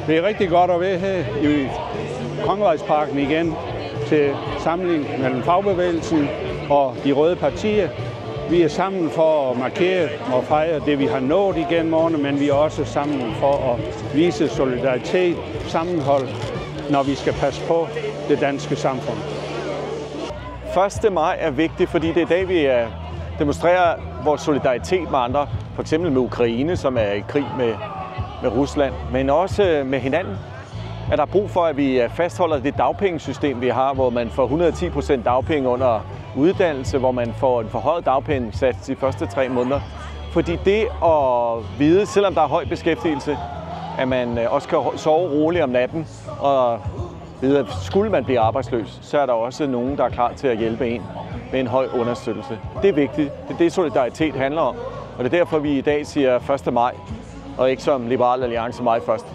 Det er rigtig godt at være her i Kongevejsparken igen til samling mellem fagbevægelsen og de røde partier. Vi er sammen for at markere og fejre det, vi har nået igennem årene, men vi er også sammen for at vise solidaritet, sammenhold, når vi skal passe på det danske samfund. 1. maj er vigtig, fordi det er i dag, vi demonstrerer vores solidaritet med andre, f.eks. med Ukraine, som er i krig med Rusland, men også med hinanden. At der er brug for, at vi fastholder det dagpengesystem, vi har, hvor man får 110% dagpenge under uddannelse, hvor man får en forhøjet dagpengesats de første 3 måneder. Fordi det at vide, selvom der er høj beskæftigelse, at man også kan sove roligt om natten, og vide, at skulle man blive arbejdsløs, så er der også nogen, der er klar til at hjælpe en med en høj understøttelse. Det er vigtigt. Det er det, solidaritet handler om. Og det er derfor, vi i dag siger 1. maj, og ikke som Liberal Alliance maj først.